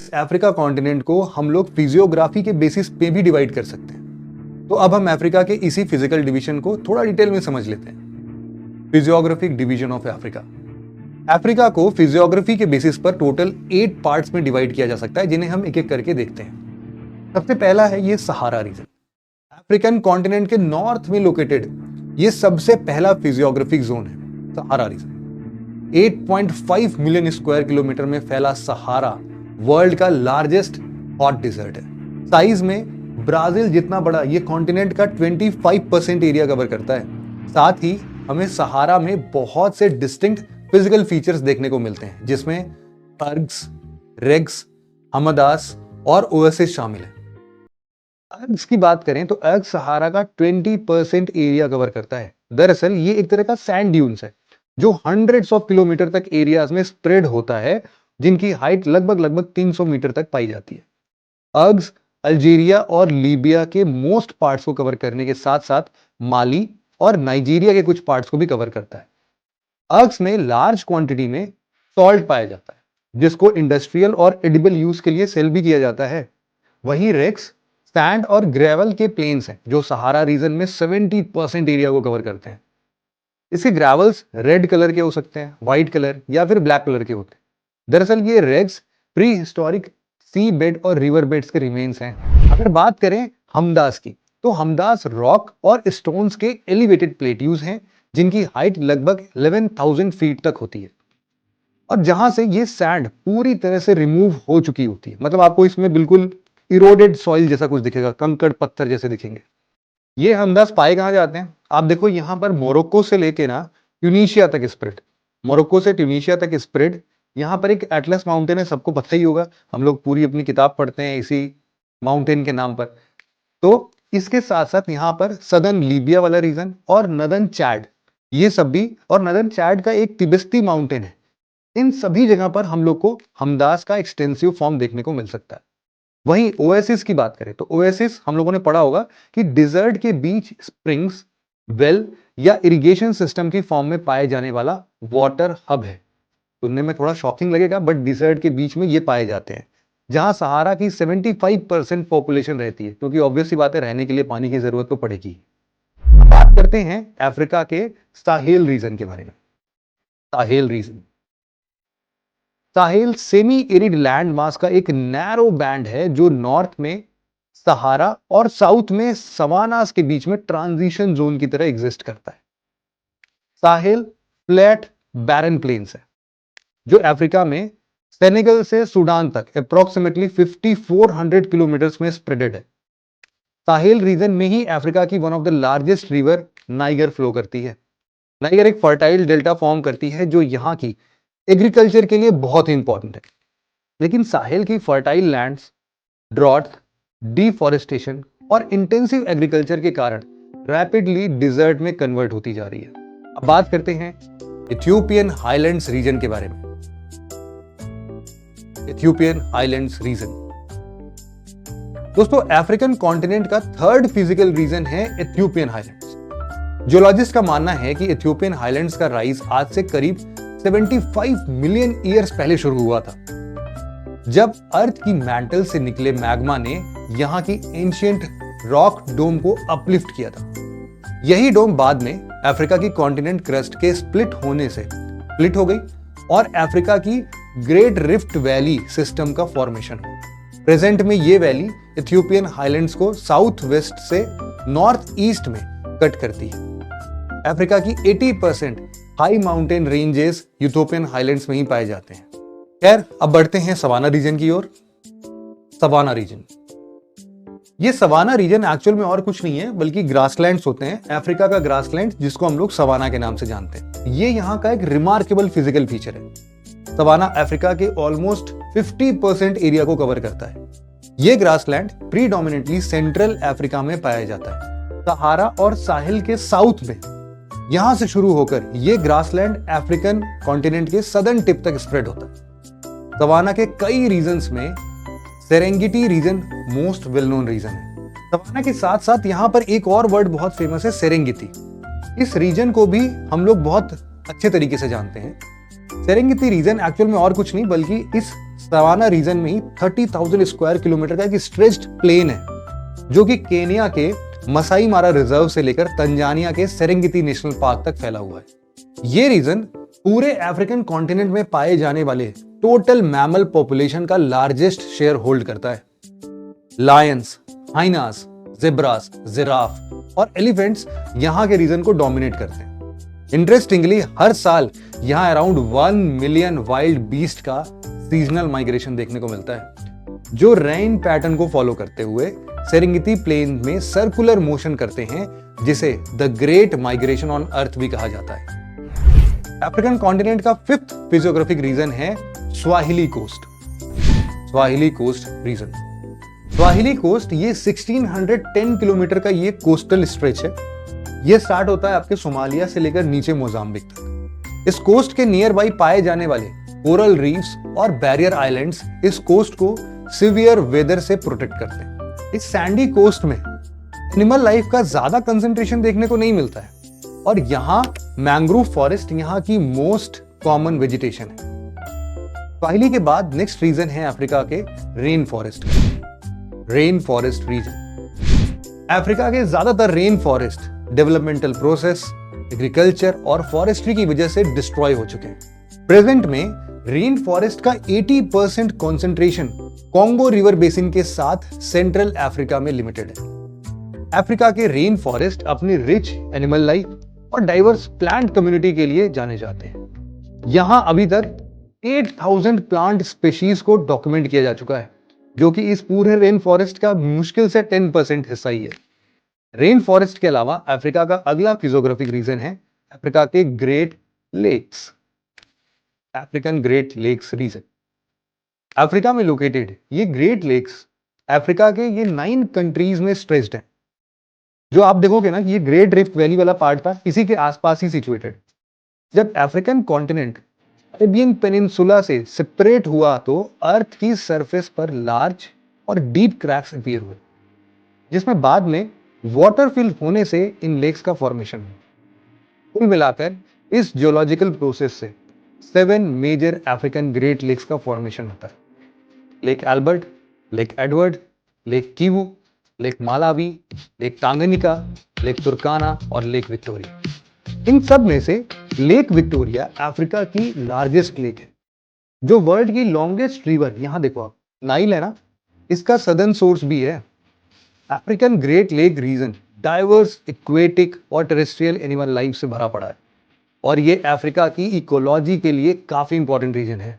इस Africa continent को हम लोग फिजियोग्राफी के बेसिस पे भी डिवाइड कर सकते हैं। तो अब हम अफ्रीका के इसी फिजिकल डिवीजन को थोड़ा डिटेल में समझ लेते हैं। Physiographic division of Africa. Africa को फिजियोग्राफी के बेसिस पर टोटल 8 पार्ट्स में डिवाइड किया जा सकता है, जिन्हें हम एक एक करके देखते हैं। सबसे पहला है ये सहारा रीजन। अफ्रीकन कॉन्टिनेंट के नॉर्थ में लोकेटेड ये सबसे पहला फिजियोग्राफिक जोन है, सहारा रीजन। 8.5 मिलियन स्क्वायर किलोमीटर में फैला सहारा वर्ल्ड का लार्जेस्ट हॉट डिजर्ट है। साइज में ब्राजील जितना बड़ा ये कॉन्टिनेंट का 25% एरिया कवर करता है। साथ ही हमें सहारा में बहुत से डिस्टिंक्ट फिजिकल फीचर्स देखने को मिलते हैं, जिसमें अर्ग्स, रेग्स, हमदास और ओएसिस शामिल है। अर्ग्स की बात करें तो अर्ग्स सहारा का 20% एरिया कवर करता है। दरअसल ये एक तरह का सैंड ड्यून्स है जो हंड्रेड्स ऑफ किलोमीटर तक एरियाज में स्प्रेड होता है, जिनकी हाइट लगभग 300 मीटर तक पाई जाती है। अर्ग्स अल्जीरिया और लीबिया के मोस्ट पार्ट्स को कवर करने के साथ साथ माली और नाइजीरिया के कुछ पार्ट्स को भी कवर करता है। अर्ग्स में लार्ज क्वांटिटी में सॉल्ट पाया जाता है, जिसको इंडस्ट्रियल और एडिबल यूज के लिए सेल भी किया जाता है। वहीं रेक्स सैंड और ग्रेवल के प्लेन्स हैं जो सहारा रीजन में 70% एरिया को कवर करते हैं। इसके ग्रेवल्स रेड कलर के हो सकते हैं, व्हाइट कलर या फिर ब्लैक कलर के होते हैं। दरअसल ये रेग्स प्री हिस्टोरिक सी बेड और रिवर बेड्स के रिमेन्स हैं। अगर बात करें हमदास की, तो हमदास रॉक और स्टोन्स के एलिवेटेड प्लेट्यूज हैं जिनकी हाइट लगभग 11,000 फीट तक होती है, और जहां से ये सैंड पूरी तरह से रिमूव हो चुकी होती है। मतलब आपको इसमें बिल्कुल इरोडेड सॉइल जैसा कुछ दिखेगा, कंकड़ पत्थर जैसे दिखेंगे। ये हमदास पाए कहां जाते हैं? आप देखो यहां पर मोरक्को से लेके ना ट्यूनीशिया तक स्प्रेड, मोरक्को से ट्यूनीशिया तक स्प्रेड। यहां पर एक एटलस माउंटेन है, सबको पता ही होगा, हम लोग पूरी अपनी किताब पढ़ते हैं इसी माउंटेन के नाम पर। तो इसके साथ साथ यहां पर सदर्न लीबिया वाला रीजन और नदर्न चैड, ये सब भी, और नदर्न चैड का एक तिब्बती माउंटेन है। इन सभी जगह पर हम लोग को हमदास का एक्सटेंसिव फॉर्म देखने को मिल सकता है। वहीं ओएसिस की बात करें तो ओएसिस हम लोगों ने पढ़ा होगा कि डिजर्ट के बीच स्प्रिंग्स, वेल या इरिगेशन सिस्टम की फॉर्म में पाए जाने वाला वाटर हब है। सुनने में थोड़ा शॉकिंग लगेगा, बट डिजर्ट के बीच में ये पाए जाते हैं, जहां सहारा की 75% पॉपुलेशन रहती है, क्योंकि ऑब्वियस सी बात है, रहने के लिए पानी की जरूरत तो पड़ेगी। बात करते हैं अफ्रीका के साहेल रीजन के बारे में। Sahel region, Sahel semi arid land mass का एक नैरो बैंड है जो नॉर्थ में सहारा और साउथ में सवानास के बीच में ट्रांजिशन जोन की तरह एग्जिस्ट करता है। साहेल फ्लैट बैरन प्लेन्स है जो अफ्रीका में सेनेगल से सूडान तक अप्रोक्सीमेटली 5400 किलोमीटर में स्प्रेडेड है। साहेल रीजन में ही अफ्रीका की one of the largest river Niger flow करती है। नाइगर एक फर्टाइल डेल्टा फॉर्म करती है जो यहां की एग्रीकल्चर के लिए बहुत ही इंपॉर्टेंट है। लेकिन साहेल की फर्टाइल लैंड्स ड्रॉट, डिफॉरेस्टेशन और इंटेंसिव एग्रीकल्चर के कारण रैपिडली डिजर्ट में कन्वर्ट होती जा रही है। अब बात करते हैं इथियोपियन हाईलैंड्स रीजन के बारे में। इथियोपियन हाईलैंड्स रीजन, दोस्तों अफ्रीकन कॉन्टिनेंट का थर्ड फिजिकल रीजन है इथियोपियन हाईलैंड्स। जियोलॉजिस्ट का मानना है कि इथियोपियन हाईलैंड्स का राइज आज से करीब 75 मिलियन ईयर्स पहले शुरू हुआ था, जब अर्थ की मैंटल से निकले मैग्मा ने यहां की एंशिएंट रॉक डोम को अपलिफ्ट किया था। यही डोम बाद में अफ्रीका की कॉन्टिनेंट क्रस्ट के स्प्लिट होने से स्प्लिट हो गई और अफ्रीका की ग्रेट रिफ्ट वैली सिस्टम का फॉर्मेशन हुआ। प्रेजेंट में ये वैली इथियोपियन हाईलैंड्स को साउथ वेस्ट से नॉर्थ ईस्ट में कट करती है। अफ्रीका की 80% high mountain ranges Ethiopian highlands में ही पाए जाते हैं। खैर, अब बढ़ते हैं सवाना रीजन की ओर। सवाना रीजन, ये सवाना रीजन एक्चुअल में और कुछ नहीं है बल्कि ग्रासलैंड्स होते हैं। अफ्रीका का ग्रासलैंड जिसको हम लोग सवाना के नाम से जानते हैं, ये यहाँ का एक रिमार्केबल फिजिकल फीचर है। सवाना अफ्रीका के ऑलमोस्ट 50% एरिया को कवर करता है। ये ग्रासलैंड प्रीडोमिनेंटली सेंट्रल अफ्रीका में पाया जाता है। सहारा और साहिल के साउथ में यहां से शुरू होकर ये ग्रासलैंड अफ्रीकन कॉन्टिनेंट के सदर्न टिप तक स्प्रेड होता है। सवाना के कई रीजन्स में Serengeti region most well known region है। सवाना के साथ साथ यहां पर एक और वर्ड बहुत फेमस है, सेरेंगेटी। इस रीजन को भी हम लोग बहुत अच्छे तरीके से जानते हैं। सेरेंगेटी रीजन एक्चुअल में और कुछ नहीं बल्कि इस सवाना रीजन में ही 30,000 स्क्वायर किलोमीटर का एक स्ट्रेच्ड प्लेन है जो कि केनिया के मसाई मारा रिजर्व से लेकर तंजानिया के सेरेंगेटी नेशनल पार्क तक फैला हुआ है। ये रीजन पूरे अफ्रीकन कॉन्टिनेंट में पाए जाने वाले टोटल मैमल पॉपुलेशन का लार्जेस्ट शेयर होल्ड करता है। लायंस, हाइनास, ज़ेब्रास, जिराफ और एलिफेंट्स यहां के रीजन को डोमिनेट करते हैं। इंटरेस्टिंगली हर साल यहां अराउंड 1 मिलियन वाइल्ड बीस्ट का सीजनल माइग्रेशन देखने को मिलता है जो रेन पैटर्न को फॉलो करते हुए सेरेंगेटी प्लेन में सर्कुलर मोशन करते हैं जिसे the great migration on earth भी कहा जाता है। अफ्रीकन कॉन्टिनेंट का 5th फिजियोग्राफिक रीजन है Swahili coast. Swahili coast region, Swahili coast ये 1610 किलोमीटर का ये कोस्टल स्ट्रेच है। ये स्टार्ट होता है आपके सोमालिया से लेकर नीचे मोजाम्बिक तक। इस कोस्ट के नियर बाई पाए जाने वाले कोरल रीफ्स और बैरियर आइलैंड्स इस कोस्ट को सिवियर वेदर से प्रोटेक्ट करते हैं। इस सैंडी कोस्ट में एनिमल लाइफ का ज्यादा कंसंट्रेशन देखने को नहीं मिलता है और यहाँ मैंग्रोव फॉरेस्ट यहाँ की मोस्ट कॉमन वेजिटेशन है। स्वाहिली के बाद नेक्स्ट रीजन है अफ्रीका के rain forest. Rain forest region, Africa के ज्यादातर rain forest developmental process, agriculture और फॉरेस्ट्री की वजह से डिस्ट्रॉय हो चुके हैं। प्रेजेंट में रेन फॉरेस्ट का 80% कॉन्सेंट्रेशन कॉन्गो रिवर बेसिन के साथ सेंट्रल अफ्रीका में लिमिटेड है। अफ्रीका के रेन फॉरेस्ट अपनी रिच एनिमल लाइफ और डाइवर्स प्लांट कम्युनिटी के लिए जाने जाते हैं। यहां अभी तक 8000 प्लांट स्पीशीज को डॉक्यूमेंट किया जा चुका है जो कि इस पूरे रेन फॉरेस्ट का मुश्किल से 10% हिस्सा ही है। रेन फॉरेस्ट के अलावा अफ्रीका का अगला फिजियोग्राफिक रीजन है अफ्रीका के great lakes. African great lakes region, Africa में लोकेटेड ये ग्रेट लेक्स अफ्रीका के ये 9 कंट्रीज में स्ट्रेच्ड है। जो आप देखोगे ना कि ये ग्रेट रिफ्ट वैली वाला पार्ट था इसी के आसपास ही सिचुएटेड। जब अफ्रीकन कॉन्टिनेंट अरेबियन पेनिनसुला से सेपरेट हुआ तो अर्थ की सरफेस पर लार्ज और डीप क्रैक्स अपीयर हुए जिसमें बाद में वाटर फिल होने से इन लेक्स का फॉर्मेशन हुआ। कुल मिलाकर इस जियोलॉजिकल प्रोसेस से 7 मेजर अफ्रीकन ग्रेट लेक्स का फॉर्मेशन होता है। Lake Albert, Lake Edward, Lake Kivu, Lake Malawi, Lake Tanganyika, Lake Turkana और लेक विक्टोरिया। इन सब में से लेक विक्टोरिया अफ्रीका की लार्जेस्ट लेक है जो वर्ल्ड की लॉन्गेस्ट रिवर, यहां देखो आप नाइल है ना, इसका सदर्न सोर्स भी है। African great lake region diverse aquatic और टेरेस्ट्रियल एनिमल लाइफ से भरा पड़ा है और ये अफ्रीका की इकोलॉजी के लिए काफी इंपॉर्टेंट रीजन है।